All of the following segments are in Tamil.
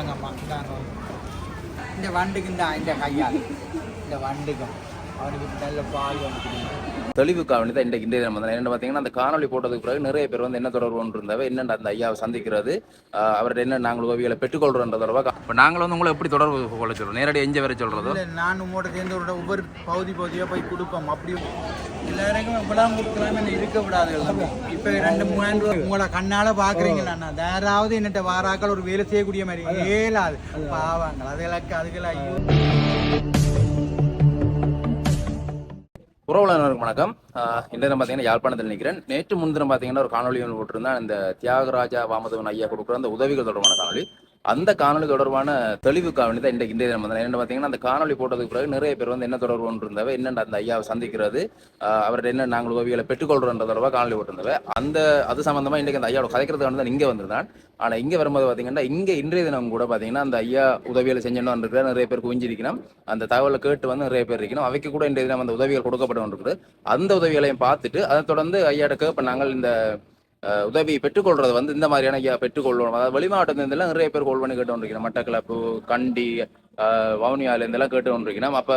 இந்தாங்கம்மா இந்தாங்க. இந்த வண்டுக்கு இந்த கையால் இந்த வண்டுக்கும் அவனுக்கு நல்ல பால் வந்து தெளிவுக்காக வேண்டி தான் இன்றைக்கு இன்றைய நம்ம என்ன பார்த்தீங்கன்னா அந்த காணொலி போட்டதுக்கு பிறகு நிறைய பேர் வந்து என்ன தொடர்பு ஒன்று இருந்தாவே என்னென்ன அந்த ஐயாவை சந்திக்கிறது அவர்கிட்ட என்ன நாங்கள் உதவிகளை பெற்றுக்கொள்கிறோன்ற தொடர்பாக இப்போ நாங்கள் வந்து உங்களை எப்படி தொடர்பு கொள்ள சொல்கிறோம் நேரடியாக எஞ்ச வரை சொல்கிறதோ நான் உங்களோட சேர்ந்து ஒவ்வொரு பகுதியாக போய் கொடுப்போம். அப்படி எல்லாருக்கும் இப்பெல்லாம் கொடுக்கலாம்னு இருக்க விடாது. இப்போ 2-3 ரூபா உங்களை கண்ணால் பார்க்குறீங்களா யாராவது என்னட்ட வாராக்கள் ஒரு வேலை செய்யக்கூடிய மாதிரி ஏலாது பாவாங்க அதுக்கெல்லாம் ஐயோ. உறவுகளுக்கு வணக்கம். இன்றைய பார்த்தீங்கன்னா யாழ்ப்பாணத்தில் நிற்கிறேன். நேற்று முன்தினம் பார்த்தீங்கன்னா ஒரு காணொலி ஒன்று போட்டிருந்தேன். இந்த தியாகராஜா வாமதவன் ஐயா கொடுக்குற அந்த உதவிகள் தொடர்பான காணொலி. அந்த காணொலி தொடர்பான தெளிவுக்காக வேண்டி தான் இன்றைக்கு இன்றைய நம்ம என்ன பார்த்தீங்கன்னா அந்த காணொலி போட்டதுக்கு பிறகு நிறைய பேர் வந்து என்ன தொடர்பு ஒன்று இருந்தாவே என்னென்ன அந்த ஐயாவை சந்திக்கிறது அவர்கிட்ட என்ன நாங்கள் உதவிகளை பெற்றுக்கொள்கிறோன்ற தொடர்பாக காணொலி போட்டிருந்தவை. அது சம்பந்தமாக இன்றைக்கு அந்த ஐயாவோட கதைக்கிறதுக்கான தான் இங்கே வந்திருந்தான். ஆனால் இங்கே வரும்போது பார்த்தீங்கன்னா இங்கே இன்றைய தினம் கூட பார்த்தீங்கன்னா அந்த ஐயா உதவிகளை செஞ்சோன்னு இருக்கிற நிறைய பேர் குவிஞ்சிருக்கணும். அந்த தகவலை கேட்டு வந்து நிறைய பேர் இருக்கணும். அவைக்கு கூட இன்றைய தினம் அந்த உதவிகள் கொடுக்கப்பட்டு இருக்குது. அந்த உதவிகளையும் பார்த்துட்டு அதை தொடர்ந்து ஐயாட்ட கேட்ப நாங்கள் இந்த உதவி பெற்றுக்கொள்றது வந்து இந்த மாதிரியான ஐயா பெற்றுக்கொள்ளணும். அதாவது வெளி மாவட்டத்திலிருந்தெல்லாம் நிறைய பேர் கோல் பண்ணி கேட்டு கொண்டிருக்கணும். மட்டக்களப்பு, கண்டி, வவுனியால இருந்தெல்லாம் கேட்டு கொண்டிருக்கணும். அப்போ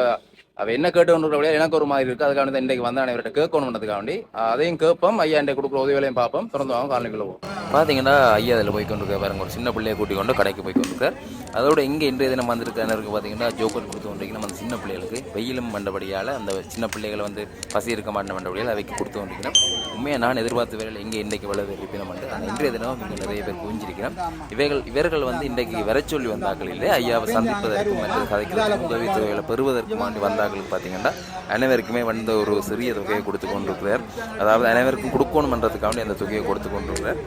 அவ என்ன கேட்டு கொண்டிருக்கிற எனக்கு ஒரு மாதிரி இருக்குது. அதுக்காக இன்றைக்கு வந்து அனைவர்கிட்ட கேட்கணுன்றதுக்காக வேண்டி அதையும் கேட்போம். ஐயா இன்றைக்கு கொடுக்குற உதவிகளையும் பார்ப்போம். திறந்து வாங்க காலனிக்குள்ள போவோம். பார்த்தீங்கன்னா ஐயா அதில் போய் கொண்டிருக்க பாருங்க ஒரு சின்ன பிள்ளையை கூட்டி கொண்டு கடைக்கு போய் கொண்டிருக்கார். அதோட இங்கே இன்றைய தினம் வந்திருக்க பார்த்தீங்கன்னா ஜோக்கர் கொடுத்து கொண்டிருக்கணும். நம்ம அந்த சின்ன பிள்ளைகளுக்கு வெயிலும் வந்தபடியால் அந்த சின்ன பிள்ளைகளை வந்து பசி இருக்க மாட்டேன் வந்தபடியால் அவைக்கு கொடுத்து கொண்டிருக்கணும். உண்மையாக நான் எதிர்பார்த்த வேலையில் இங்கே இன்றைக்கு வளர்ந்து இருப்பினம் வந்து அந்த இன்றைய தினம் இங்கே நிறைய பேர் குவிஞ்சிருக்கிறோம். இவர்கள் வந்து இன்றைக்கு வர சொல்லி வந்தாக்கள் இல்லை ஐயாவை சந்திப்பதற்கும் மற்ற கதைக்கு உதவி தொகைகளை பெறுவதற்கு வேண்டி வந்தாக்களுக்கு பார்த்தீங்கன்னா அனைவருக்குமே வந்து ஒரு சிறிய தொகையை கொடுத்து கொண்டிருக்கிறார். அதாவது அனைவருக்கும் கொடுக்கணுமன்றதுக்காக அந்த தொகையை கொடுத்து கொண்டிருக்கிறார்.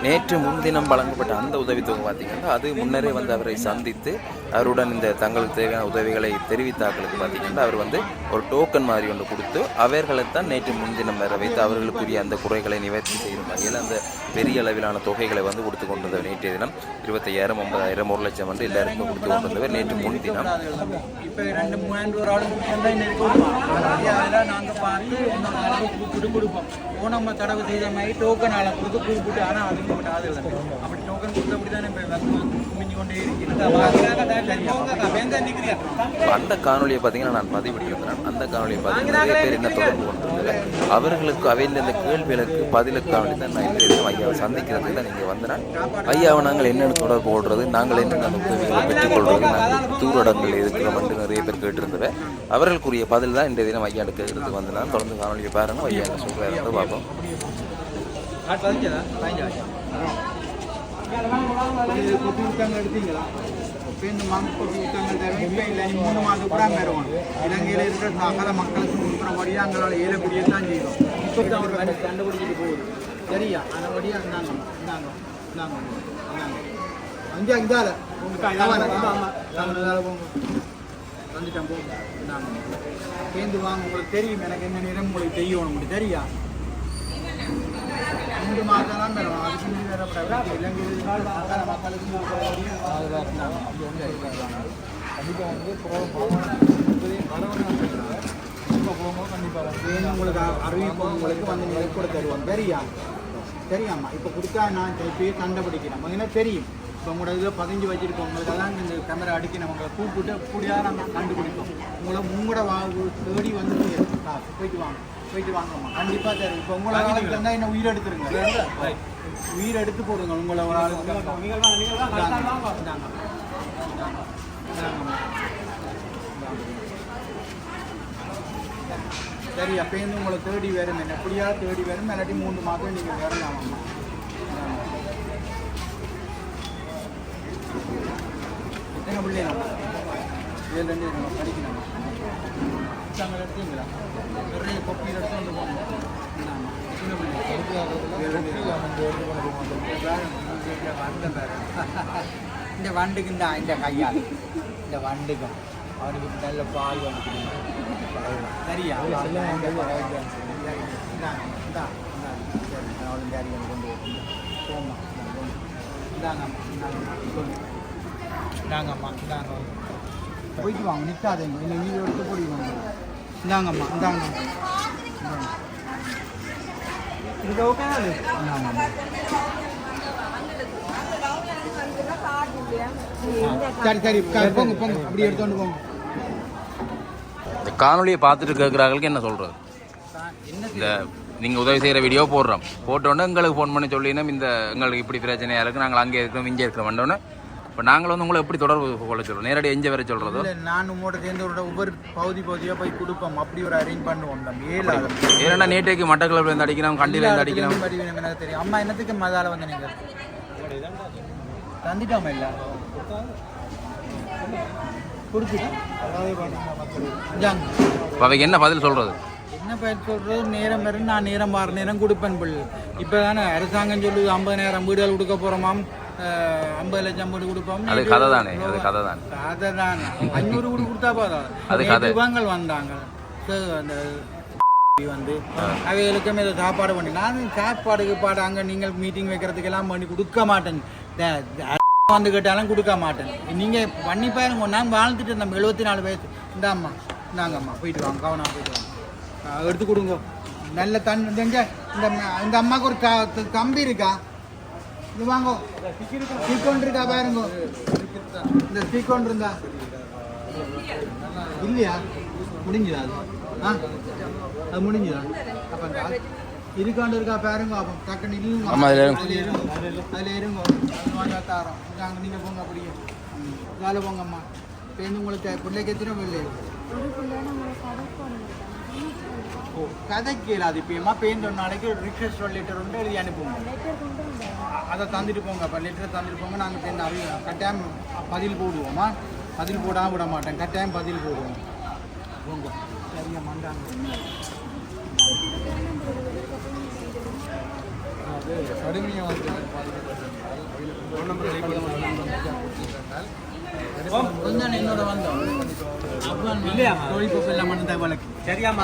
நேற்று முன்தினம் வழங்கப்பட்ட அந்த உதவித்தொகை பார்த்தீங்கன்னா அது முன்னரே வந்து அவரை சந்தித்து அவருடன் இந்த தங்களுக்கு தேவையான உதவிகளை தெரிவித்தாக்களுக்கு பார்த்தீங்கன்னா அவர் வந்து ஒரு டோக்கன் மாதிரி ஒன்று கொடுத்து அவர்களைத்தான் நேற்று முன்தினம் வர வைத்து அவர்களுக்குரிய அந்த குறைகளை நிவர்த்தி செய்யும் வகையில் அந்த பெரிய அளவிலான தொகைகளை வந்து கொடுத்து கொண்டிருந்தவர். நேற்றைய தினம் 25,000, 50,000, 1 லட்சம் வந்து எல்லாருக்கும் கொடுத்து கொண்டிருந்தவர். நேற்று முன்தினம் இப்போ 2-3 நாங்கள் பார்த்து கொடுப்போம். நம்ம தடவை செய்த மாதிரி டோக்கன் ஆளை கொடுத்து கூப்பிட்டு ஆனால் அதுக்கு ஆதில்லை. அப்படி டோக்கன் கொடுத்தபடி தானே குமிஞ்சு கொண்டே அந்த காணொலியை பார்த்தீங்கன்னா நான் பதிவிடுகிறேன். அந்த காணொலியை பார்த்தீங்கன்னா நிறைய பேர் என்ன தொடர்பு கொண்டிருந்தது அவர்களுக்கு அவையில் இந்த கேள்விகளுக்கு பதிலுக்காக தான் நான் இன்றைய ஐயாவை சந்திக்கிறதுக்கு தான் நீங்கள் வந்தேன். ஐயாவை நாங்கள் என்னென்ன தொடர்பு கொள்வது, நாங்கள் என்னென்ன உதவிகளை பெற்றுக்கொள்வது, நாங்கள் தூரடங்கள் இருக்கிறோம் என்று நிறைய பேர் கேட்டிருந்தவை. அவர்களுக்குரிய பதில் தான் இன்றைய தினம் ஐயா எடுக்கிறதுக்கு வந்து நான் தொடர்ந்து காணொலியை பாருங்க. ஐயா என்ன சொல்கிறாரு பார்ப்போம். எடுத்தீங்களா பேருந்து மாங்கு கொட்டி விட்டாங்க. இப்போ இல்லை 3 மாதம் கூட வருவோம். இலங்கையில் இருக்கிற சகல மக்களுக்கு கொடுக்குறபடியாக எங்களால் ஏழப்படியே தான் செய்வோம். இப்போ தான் ஒரு கண்டுபிடிச்சிட்டு போகுது. சரியா அதபடியாக இருந்தாங்க அங்கே இந்தால வந்துட்டேன் போங்க. சேர்ந்து வாங்க. உங்களுக்கு தெரியும் எனக்கு என்ன நேரம் உங்களுக்கு தெரியணும். உங்களுக்கு தெரியா 3 மாதம் தான் வரும். அதுக்கு மீறி வரப்படாது. இலங்கையில் சகல மக்களுக்கு கண்டிப்பாக வந்து உங்களுக்கு அறிவிப்போம். உங்களுக்கு வந்து நீங்கள் கூட தருவோம். தெரியாமா இப்போ கொடுத்தா நான் இப்பயே கண்டுபிடிக்கிறேன். ஏன்னா தெரியும் இப்போ உங்களோட இதில் 15 வச்சுருக்கோம். உங்களுக்கு எல்லாம் இந்த கேமரா அடிக்க நம்மளை கூப்பிட்டு கூடியாக நம்ம கண்டுபிடிப்போம். உங்களோட தேடி வந்து போயிட்டு வாங்கம்மா. கண்டிப்பாக தரும். இப்போ உங்களை ஆளுக்கு இருந்தால் என்ன உயிர் எடுத்துருங்க. உயிர் எடுத்து போடுங்க. உங்களை ஒரு ஆளுக்கு சரி அப்போருந்து உங்களை தேடி வரும். என்ன எப்படியா தேடி வரும். இல்லாட்டி 3 மாதம் நீங்கள் வரலாமாம்மா. எத்தனை பிள்ளைங்க 7 படிக்கணும். புத்தகங்கள் எடுத்தீங்களா? நிறைய கொப்பியில் எடுத்து வந்து போகணும். சின்ன இந்த வண்டுக்கு இந்த கையால் இந்த வண்டுக்கும் அவனுக்கு நல்ல பால் வந்து சரியா கொண்டு போமா. இந்தாங்கம்மா இந்தாங்க போயிட்டு வாங்க. நிற்காதீங்க. இல்லை வீடு எடுத்து போடுவாங்க. இந்தாங்கம்மா இந்தாங்க இது ஓகே. சரி சரி போங்க போங்க அப்படி எடுத்துட்டு போங்க. இந்த காணொலியை பார்த்துட்டு கேட்குறாங்களுக்கு என்ன சொல்கிறது? இந்த நீங்கள் உதவி செய்கிற வீடியோ போடுறோம், போட்டோன்னே எங்களுக்கு ஃபோன் பண்ணி சொல்லினா இந்த எங்களுக்கு இப்படி பிரச்சனையாக இருக்குது, நாங்கள் அங்கே இருக்கிறோம் இங்கே இருக்கிறோம் வந்தோன்னே இப்போ நாங்கள் வந்து உங்களை எப்படி தொடர்பு கொள்ள சொல்கிறோம்? நேரடி எஞ்ச வரை சொல்கிறதோ? நான் உங்களோட சேர்ந்து ஒவ்வொரு பகுதியாக போய் கொடுப்போம், அப்படி ஒரு அரேஞ்ச் பண்ணுவோம். ஏன்னா நேற்றைக்கு மட்டக்களப்பில் இருந்து அடிக்கிறோம், கண்டியில் இருந்து அடிக்கிறோம். எனக்கு தெரியும். அம்மா என்னத்துக்கு மதால வந்து நீங்கள் தந்துட்டாம இல்லை கொடுத்துட்டேன். அவைக்கு என்ன பதில் சொல்கிறது? என்ன பயிர் சொல்கிறது? நேரம் வரும், நான் நேரம் மாறு நேரம் கொடுப்பேன் பிள்ளை. இப்போ தானே அரசாங்கம் சொல்லுது 50,000 வீடுகள் கொடுக்க போகிறோமாம், 50 லட்சம் வீடு கொடுப்போம். அது கதை தானே, அது கதை தானே. கதை தானே. 500 வீடு கொடுத்தா போதும். அது ரூபாங்கள் வந்தாங்க அந்த வந்து அவைகளுக்கும் இதை சாப்பாடு பண்ணி நான் சாப்பாடுக்கு பாடு அங்கே நீங்கள் மீட்டிங் வைக்கிறதுக்கெல்லாம் பண்ணி கொடுக்க மாட்டேன். வந்து கேட்டாலும் கொடுக்க மாட்டேன். நீங்கள் பண்ணி பாருங்க. நான் வாழ்ந்துட்டு இருந்தோம் 74 வயசு. இந்த அம்மா இந்தாங்கம்மா போயிட்டு வாங்க, கவனம் போயிட்டு வாங்க, எடுத்து கொடுங்க. நல்ல தண்ணி இந்த இந்த அம்மாவுக்கு ஒரு கம்பி இருக்கா? இது வாங்க, சீக்கொண்டு இருக்கா பாருங்க. இந்த சீக்கொண்டு இருந்தா இல்லையா? முடிஞ்சுதா அது? அது முடிஞ்சுதா? அப்போ இருக்காண்டு இருக்கா பாருங்க. அப்போ டக்குன்னு இல்லைங்க, அதில் இருங்க. தாரோம் நாங்கள் நீங்கள் போங்க, அப்படியே வேலை போங்கம்மா. பேருந்து உங்களுக்கு பிள்ளைக்கு எத்தனை பிள்ளை? ஓ கதைக்கு இல்லாது. இப்போமா பேருந்து ஒரு நாளைக்கு ஒரு ரிக்வெஸ்ட் லெட்டர் ஒன்று எழுதி அனுப்புவோம். அதை தந்துட்டு போங்க. அப்போ லெட்டரை தந்துட்டு போங்க. நாங்கள் பேருந்து கட்டாயம் பதில் போடுவோம்மா. பதில் போடாமல் விட மாட்டேன், கட்டாயம் பதில் போடுவோம். போங்க சரியா மாண்டாங்க. அது கடுமையாக வந்து கொஞ்சம் என்னோட வந்தோம் இல்லையா? தொழில்நுட்பம் எல்லாம் மண்ணு வழக்கு சரியாம்மா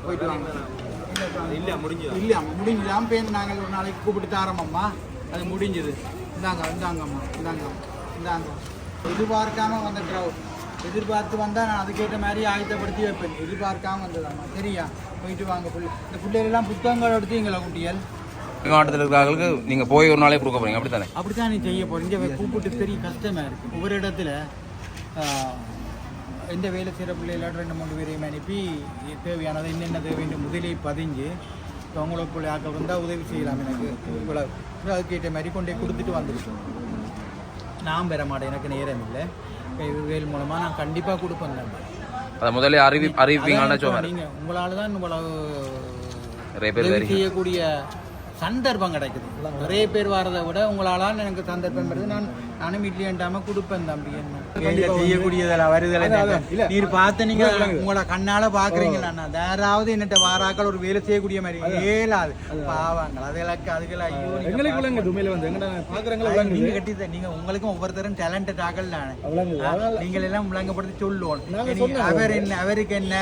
போயிட்டு வாங்க. இல்லையா முடிஞ்சுதான் பேருந்து நாங்கள் ஒரு நாளைக்கு கூப்பிட்டு ஆரம்பம்மா. அது முடிஞ்சுது. இந்தாங்கம்மா இந்தாங்க. எதிர்பார்க்காம வந்த க்ரௌட். எதிர்பார்த்து வந்தால் நான் அதுக்கேற்ற மாதிரி ஆயத்தப்படுத்தி வைப்பேன். எதிர்பார்க்காம வந்ததாம்மா. சரியா? போயிட்டு வாங்க. இந்த பிள்ளைகளெல்லாம் புத்தகங்கள் எடுத்தீங்களா குட்டிகள்? மாவட்டத்தில் இருக்கிறவங்களுக்கு நீங்கள் போய் ஒரு நாளே கொடுக்க போகிறீங்க, அப்படி தானே? அப்படி தான் நீ செய்ய போகிறீங்க. கூப்பிட்டு பெரிய கஷ்டமாக இருக்குது. ஒவ்வொரு இடத்துல எந்த வேலை செய்கிற பிள்ளைகளோட 2-3 பேரையும் அனுப்பி தேவையானதை என்னென்ன தேவைன்னு முதலே பதிஞ்சு இப்போ அவங்களுக்குள்ள ஆக்கள் வந்தால் உதவி செய்யலாம். எனக்கு இவ்வளோ அதுக்கேற்ற மாதிரி கொண்டே கொடுத்துட்டு வந்துருக்கோம். நான் பெற மாட்டேன், எனக்கு நேரம் இல்லை. வேல் மூலமாக நான் கண்டிப்பாக கொடுப்பேன். அதை முதலே அறிவிப்பீங்கன்னா நீங்கள் உங்களால் தான் இவ்வளவு செய்யக்கூடிய சந்தர்ப்பம் கிடைக்குது. நிறைய பேர் வரதை விட உங்களால் எனக்கு சந்தர்ப்பம் வருது. நானும் வீட்லயே கொடுப்பேன். தம்பி என்ன செய்யக்கூடியதில் வருதலை நீர் பார்த்து நீங்க உங்களோட கண்ணால பாக்குறீங்களா? யாராவது என்னட்ட வாராக்கள் ஒரு வேலை செய்யக்கூடிய மாதிரி ஏலாது பாவாங்கள் அதுகளுக்கு நீங்க கட்டி நீங்க உங்களுக்கும் ஒவ்வொருத்தரும் டேலண்டட் ஆகல் தானே. நீங்கள் எல்லாம் விளங்கப்படுத்தி சொல்லுவோம். அவருக்கு என்ன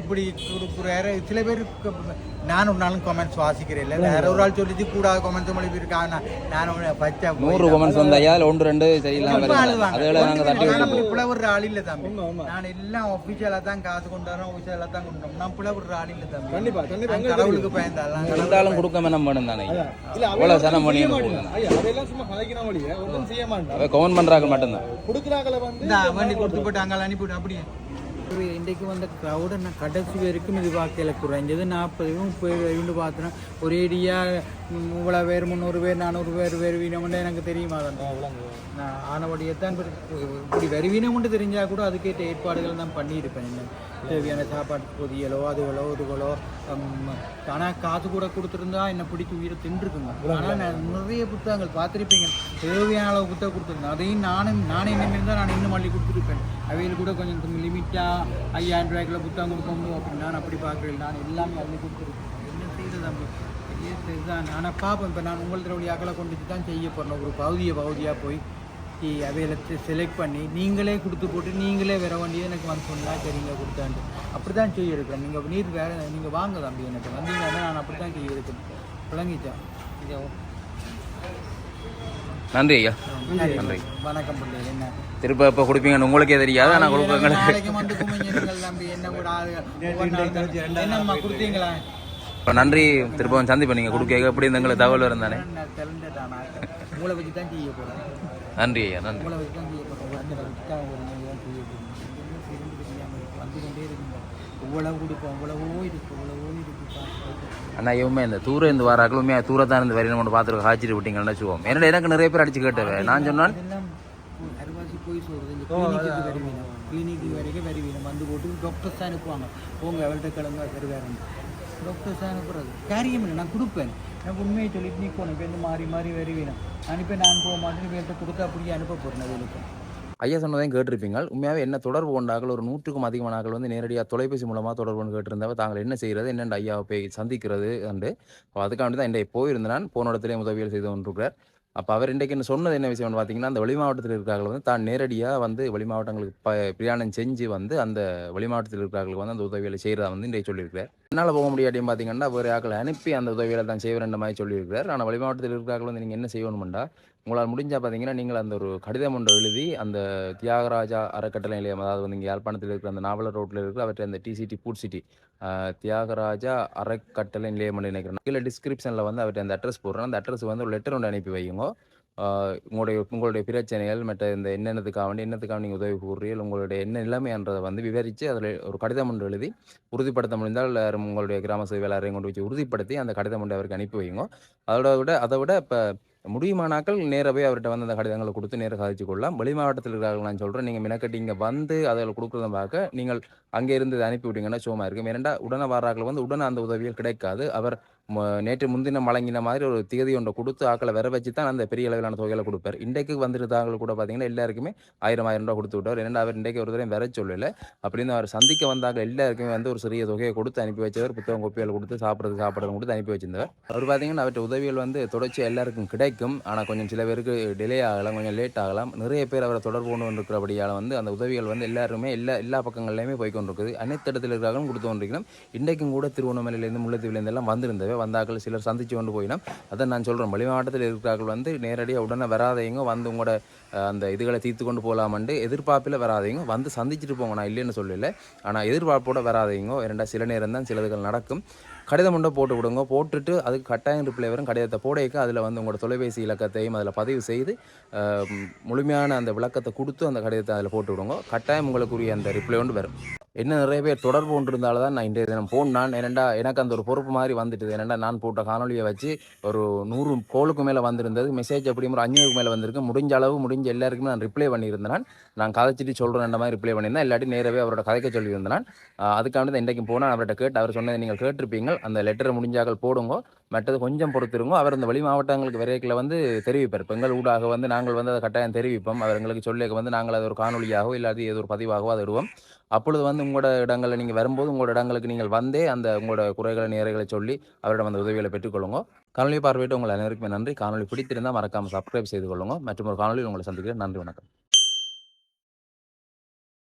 இப்படி கொடுக்குறாரு. சில பேருக்கு நான் ஒரு நாளும் கமெண்ட்ஸ் வாசிக்கிறேன். இல்லை வேற ஒரு ஆள் சொல்லிட்டு கூட கமெண்ட்ஸ் மொழி இருக்காங்க. நான் பச்சை 100 கமெண்ட்ஸ் வந்தாயா 1-2 சரியில்லாம பிளவுற ஆள் இல்லை தம்பி. நான் எல்லாம் ஒபிஷியலா தான் காசு கொண்டு வரோம், ஒபிஷியலா தான் கொண்டு வரோம். நான் பிளவுற ஆள் இல்லை தம்பி. கடவுளுக்கு பயந்தாலும் இருந்தாலும் கொடுக்க வேணும் வேணும் தானே. இவ்வளவு சனம் பண்ணி கவுன் பண்றாங்க மட்டும்தான் கொடுக்குறாங்கள வந்து வண்டி கொடுத்து போட்டு அங்கே அனுப்பிவிட்டு அப்படியே. இன்றைக்கு வந்த க்ரௌடை நான் கடைசி வரைக்கும் இது பார்க்கல. குறைஞ்சது 40-30 பார்த்தேன். ஒரேடியாக இவ்வளோ பேர் 300 பேர் 400 பேர் வீணமுண்டு எனக்கு தெரியுமா? நான் ஆனபடியே தான் இப்படி வருவீனமுண்டு தெரிஞ்சால் கூட அதுக்கேற்ற ஏற்பாடுகள் தான் பண்ணியிருப்பேன். என்ன தேவையான சாப்பாட்டு பொதியலோ இதுகளோ. ஆனால் காசு கூட கொடுத்துருந்தா என்னை பிடிச்சி உயிரை தின்றுக்குங்க. ஆனால் நான் நிறைய புத்தகங்கள் பார்த்துருப்பீங்க. தேவையான அளவு புத்தகம் கொடுத்துருந்தேன். அதையும் நானே இருந்தால் நான் இன்னும் மல்லி கொடுத்துருப்பேன். அவையில் கூட கொஞ்சம் லிமிட்டாக 5000 ரூபாய்க்குள்ள புத்தகம் கொடுக்கணும் அப்படின்னு நான் அப்படி பார்க்குறேன். நான் எல்லாமே அள்ளி கொடுத்துருக்கேன். என்ன செய்கிறது தம்பி? பெரிய இதுதான். ஆனால் பார்ப்பேன். இப்போ நான் உங்களோட அகலை கொண்டுட்டு தான் செய்ய போகிறேன். ஒரு பகுதியாக போய் அவையில செலக்ட் பண்ணி நீங்களே கொடுத்து போட்டு நீங்களே வேற வண்டியை எனக்கு வந்து சொன்னால் சரிங்க கொடுத்தாண்டு அப்படி தான் செய்ய இருக்கிறேன். நீங்கள் நீர் வேற நீங்கள் வாங்க தம்பி எனக்கு வந்தீங்கன்னா நான் அப்படி தான் செய்ய இருக்கேன். விளங்கிச்சா? நன்றி ஐயா. நன்றி. வணக்கம் பிள்ளை. என்ன திருப்ப எப்போ கொடுப்பீங்கன்னு உங்களுக்கே தெரியாது. ஆனால் கொடுப்பீங்க தம்பி. என்ன கூட என்னம்மா கொடுத்தீங்களா? நன்றி. திருப்பவும் சந்திப்போம். நீங்கள் கொடுக்க எப்படி எங்களுக்கு தகவல் இருந்தானே. மூளை வச்சு தான் செய்ய போகிறேன். நன்றி ஐயா, நன்றி. மூளை வச்சு தான் செய்ய போகிறேன். வந்து கொண்டே இருக்குங்க. இவ்வளவு கொடுப்போம், இவ்வளவோ இருக்கு. அண்ணா இவமே இந்த தூரம் இருந்து வராக்கள் உண்மையாக தூரத்தான் இருந்து வரையும் நம்ம பார்த்துருக்க காய்ச்சிட்டு விட்டீங்கன்னு வச்சுக்கோம். என்னோட எனக்கு நிறைய பேர் அடிச்சு கேட்டவன். நான் சொன்னான் அருவாசி போய் சொல்கிறது கிளினிக்கு வரைக்கும் வருவீனம் வந்து போட்டு டாக்டர்ஸ் தான் அனுப்புவாங்க. போங்க அவர்கிட்ட கிளம்ப வருவாருன்னு டாக்டர்ஸ் தான் அனுப்புறது. காரியம் இல்லை, நான் கொடுப்பேன். எனக்கு உண்மையை சொல்லிட்டு நிற்கணும். இப்போ மாறி மாறி வருவீனம் அனுப்பி நான் போக மாட்டேன்னு பேர்கிட்ட கொடுத்து அப்படியே அனுப்ப போகிறேன். அதுக்கு ஐயா சொன்னதையும் கேட்டிருப்பீங்க. உண்மையாகவே என்ன தொடர்பு கொண்டாக்கள் ஒரு 100க்கும் அதிகமான ஆக்கள் வந்து நேரடியாக தொலைபேசி மூலமாக தொடர்பு கொண்டு கேட்டிருந்தவ தாங்கள் என்ன செய்கிறது, என்னென்ன ஐயாவை போய் சந்திக்கிறது அண்டு அதுக்காண்டி தான் இன்றைய போயிருந்தேன். போன இடத்துலேயே உதவிகள் செய்து கொண்டிருக்கிறார். அப்போ அவர் இன்றைக்கு என்ன சொன்னது என்ன விஷயம்னு பார்த்தீங்கன்னா, அந்த வெளி மாவட்டத்தில் இருக்கிறார்கள் வந்து தான் நேரடியாக வந்து வெளி மாவட்டங்களுக்கு பிரயாணம் செஞ்சு வந்து அந்த வெளி மாவட்டத்தில் இருக்கிறார்களுக்கு வந்து அந்த உதவிகளை செய்கிறதா வந்து இன்றைக்கு சொல்லியிருக்கிறார். என்னால் போக முடியாட்டியும் பார்த்தீங்கன்னா வேறு ஆக்களை அனுப்பி அந்த உதவிகளை தான் செய்வேன் மாதிரி சொல்லியிருக்கிறார். ஆனால் வெளி மாவட்டத்தில் இருக்கிறார்கள் வந்து நீங்கள் என்ன செய்யணும்னா, உங்களால் முடிஞ்சால் பார்த்தீங்கன்னா நீங்கள் அந்த ஒரு கடிதம் ஒன்று எழுதி அந்த தியாகராஜா அறக்கட்டளை நிலையம், அதாவது வந்து இங்கே யாழ்ப்பாணத்தில் இருக்கிற அந்த நாவலர் ரோட்டில் இருக்கிற அவற்றை அந்த டிசிடி ஃபுட் சிட்டி தியாகராஜா அறக்கட்டளை நிலையம் நினைக்கிறேன். கீழே டிஸ்கிரிப்ஷனில் வந்து அவர்கிட்ட அந்த அட்ரஸ் போடுறேன். அந்த அட்ரஸ் வந்து ஒரு லெட்டர் ஒன்று அனுப்பி வைங்க. உங்களுடைய பிரச்சனைகள் மற்ற இந்த என்னத்துக்காக நீங்கள் உதவி கூறுறீர்கள், உங்களுடைய என்ன நிலைமைன்றதை வந்து விவரித்து அதில் ஒரு கடிதம் ஒன்று எழுதி உறுதிப்படுத்த முடிந்தால் உங்களுடைய கிராம சேவை எல்லாரையும் கொண்டு வச்சு உறுதிப்படுத்தி அந்த கடிதம் ஒன்று அவருக்கு அனுப்பி வைங்க. அதை விட இப்போ முடியுமானாக்கள் நேராகவே அவர்கிட்ட வந்து அந்த கடிதங்களை கொடுத்து நேராக சாதிச்சு கொள்ளலாம். வெளி மாவட்டத்தில் இருக்கிறார்கள் நான் சொல்கிறேன். நீங்கள் மினக்கட்டி இங்கே வந்து அதில் கொடுக்குறத பார்க்க நீங்கள் அங்கே இருந்து அனுப்பி விட்டீங்கன்னா சும்மா இருக்கும். ஏனெண்டா உடனே வராக்கள் வந்து உடனே அந்த உதவிகள் கிடைக்காது. அவர் நேற்று முன்தினம் வழங்கின மாதிரி ஒரு தேதி ஒன்றை கொடுத்து ஆக்களை வர வச்சு தான் அந்த பெரிய அளவிலான தொகைகளை கொடுப்பார். இன்றைக்கு வந்துருந்தாங்க கூட பார்த்தீங்கன்னா எல்லாருக்குமே 1000 ரூபா கொடுத்து விட்டார். ஏன்னா அவர் இன்றைக்கு ஒரு தடவை வர சொல்லலை. அப்படின்னு அவர் சந்திக்க வந்தாங்க எல்லாருக்குமே வந்து ஒரு சிறிய தொகையை கொடுத்து அனுப்பி வச்சவர். புத்தகம் கோப்பிகள் கொடுத்து சாப்பிட்றது கொடுத்து அனுப்பி வச்சிருந்தவர். அவர் பார்த்தீங்கன்னா அவர்கிட்ட உதவிகள் வந்து தொடர்ச்சி எல்லாருக்கும் கிடைக்கும். ஆனால் கொஞ்சம் சில பேருக்கு டிலே ஆகலாம், கொஞ்சம் லேட் ஆகலாம். நிறைய பேர் அவரை தொடர்பு கொண்டு இருக்கிறபடியால் வந்து அந்த உதவிகள் வந்து எல்லாருமே எல்லா பக்கங்கள்லையுமே போய்கொண்டிருக்குது. அனைத்து இடத்துல இருக்கிறாங்களும் கொடுத்து கொண்டிருக்கணும். இன்றைக்கும் கூட திருவண்ணாமலையிலேருந்து முல்லைத்தீவுலேருந்து எல்லாம் வந்திருந்தவை வந்தாக்கள் சிலர் சந்திச்சு கொண்டு போயினோம். அதை நான் சொல்கிறேன், வெளி மாவட்டத்தில் இருக்கிறார்கள் வந்து நேரடியாக உடனே வராதைங்க வந்து உங்களோட அந்த இதுகளை தீர்த்து கொண்டு போகலாமண்டு எதிர்பார்ப்பில் வராதைங்க வந்து சந்திச்சுட்டு போங்க. நான் இல்லைன்னு சொல்லலை, ஆனால் எதிர்பார்ப்போட வராதைங்க. இரண்டா சில நேரம் தான் சிலதுகள் நடக்கும். கடிதம் உண்டை போட்டு விடுங்க. போட்டுட்டு அதுக்கு கட்டாயம் ரிப்ளை வரும். கடிதத்தை போடையக்க அதில் வந்து உங்களோட தொலைபேசி இலக்கத்தையும் அதில் பதிவு செய்து முழுமையான அந்த விளக்கத்தை கொடுத்து அந்த கடிதத்தை அதில் போட்டு விடுங்க. கட்டாயம் உங்களுக்குரிய அந்த ரிப்ளை ஒன்று வரும். என்ன நிறைய பேர் தொடர்பு கொண்டு இருந்தால்தான் தான் நான் இன்றைய தினம் போனான். ஏனெண்டா எனக்கு அந்த ஒரு பொறுப்பு மாதிரி வந்துட்டுது. ஏனெண்டா நான் போட்ட காணொலியை வச்சு ஒரு 100 கோலுக்கு மேலே வந்திருந்தது. மெசேஜ் அப்படியும் ஒரு 500க்கு மேலே வந்திருக்கு. முடிஞ்ச எல்லாருக்குமே நான் ரிப்ளை பண்ணியிருந்தேன். நான் கதைச்சிட்டு சொல்கிறேன் மாதிரி ரிப்ளை பண்ணியிருந்தேன். இல்லாட்டி நேரவே அவரோட கதைக்க சொல்லியிருந்தேன். அதுக்காண்டி தான் இன்றைக்கும் போனால் அவர்கிட்ட கேட்டு அவர் சொன்னதை நீங்கள் கேட்டிருப்பீங்க. அந்த லெட்டரை முடிஞ்சாக்கள் போடுங்க. மற்றது கொஞ்சம் பொறுத்திருங்க. அவர் அந்த வெளி மாவட்டங்களுக்கு விரைக்கில் வந்து தெரிவிப்பார். பெண்கள் ஊடாக வந்து நாங்கள் வந்து அதை கட்டாயம் தெரிவிப்போம். அவர் எங்களுக்கு சொல்லிக்க வந்து நாங்கள் அது ஒரு காணொலியாகவோ இல்லாட்டி ஏதோ ஒரு பதிவாகவோ அதை இடுவோம். அப்பொழுது வந்து உங்களோட இடங்களில் நீங்கள் வரும்போது உங்களோட இடங்களுக்கு நீங்கள் வந்தே அந்த உங்களோட குறைகளை நேரைகளை சொல்லி அவரிடம் அந்த உதவிகளை பெற்றுக்கொள்ளுங்க. காணொலி பார்வையிட்டு உங்கள் அனைவருக்குமே நன்றி. காணொலி பிடித்திருந்தால் மறக்காமல் சப்ஸ்கிரைப் செய்து கொள்ளுங்க. மற்றும் ஒரு காணொலியில் உங்களை சந்திக்கிறேன். நன்றி, வணக்கம்.